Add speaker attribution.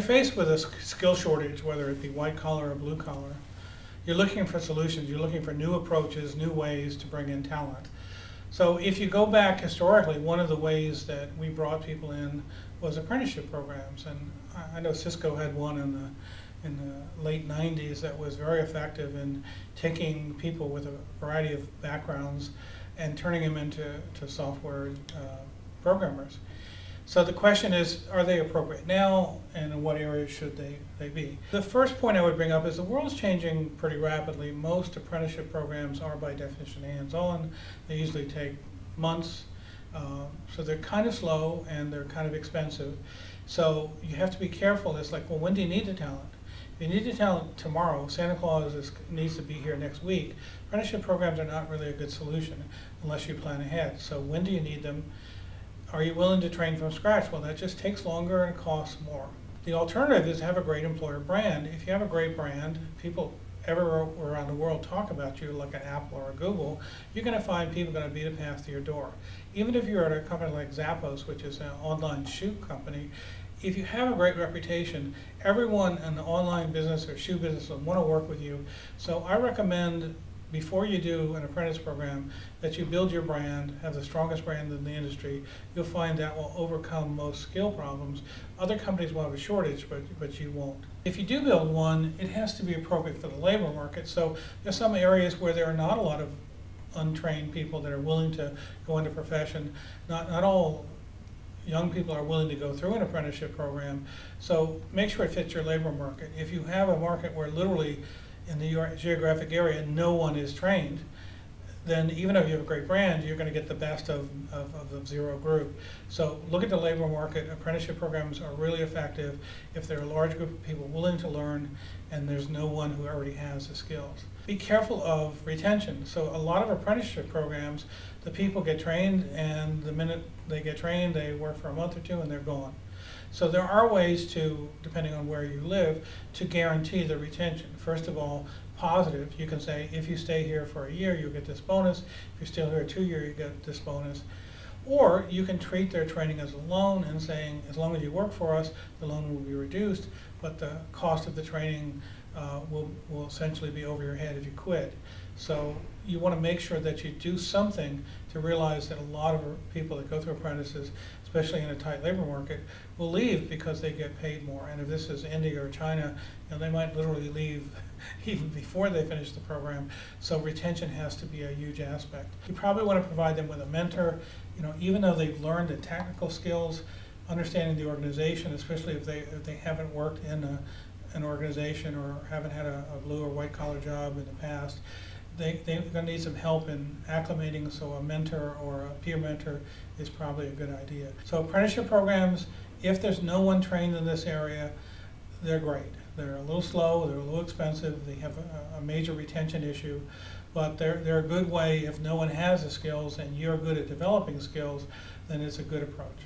Speaker 1: faced with a skill shortage, whether it be white collar or blue collar, you're looking for solutions, you're looking for new approaches, new ways to bring in talent. So if you go back historically, one of the ways that we brought people in was apprenticeship programs. And I know Cisco had one in the late 90s that was very effective in taking people with a variety of backgrounds and turning them into software programmers. So the question is, are they appropriate now, and in what areas should they be? The first point I would bring up is the world's changing pretty rapidly. Most apprenticeship programs are by definition hands-on. They usually take months, so they're kind of slow and they're kind of expensive. So you have to be careful. It's like, well, when do you need the talent? If you need the talent tomorrow, Santa Claus needs to be here next week. Apprenticeship programs are not really a good solution unless you plan ahead. So when do you need them? Are you willing to train from scratch? Well, that just takes longer and costs more. The alternative is to have a great employer brand. If you have a great brand, people everywhere around the world talk about you, like an Apple or a Google, you're going to find people going to beat a path to your door. Even if you're at a company like Zappos, which is an online shoe company, if you have a great reputation, everyone in the online business or shoe business will want to work with you. So I recommend, before you do an apprentice program, that you build your brand, have the strongest brand in the industry. You'll find that will overcome most skill problems. Other companies will have a shortage, but you won't. If you do build one, it has to be appropriate for the labor market. So there's some areas where there are not a lot of untrained people that are willing to go into profession. Not all young people are willing to go through an apprenticeship program. So make sure it fits your labor market. If you have a market where literally in the geographic area no one is trained, then even if you have a great brand, you're going to get the best of the zero group. So look at the labor market. Apprenticeship programs are really effective if there are a large group of people willing to learn and there's no one who already has the skills. Be careful of retention. So a lot of apprenticeship programs, the people get trained, and the minute they get trained, they work for a month or two and they're gone. So there are ways to, depending on where you live, to guarantee the retention. First of all, positive. You can say, if you stay here for a year, you'll get this bonus. If you're still here 2 years, you get this bonus. Or you can treat their training as a loan and saying, as long as you work for us, the loan will be reduced, but the cost of the training will essentially be over your head if you quit. So you want to make sure that you do something to realize that a lot of people that go through apprentices, especially in a tight labor market, will leave because they get paid more. And if this is India or China, they might literally leave even before they finish the program. So retention has to be a huge aspect. You probably want to provide them with a mentor. Even though they've learned the technical skills, understanding the organization, especially if they haven't worked in an organization or haven't had a blue or white collar job in the past, they're going to need some help in acclimating, so a mentor or a peer mentor is probably a good idea. So apprenticeship programs, if there's no one trained in this area, they're great. They're a little slow, they're a little expensive, they have a major retention issue, but they're a good way. If no one has the skills and you're good at developing skills, then it's a good approach.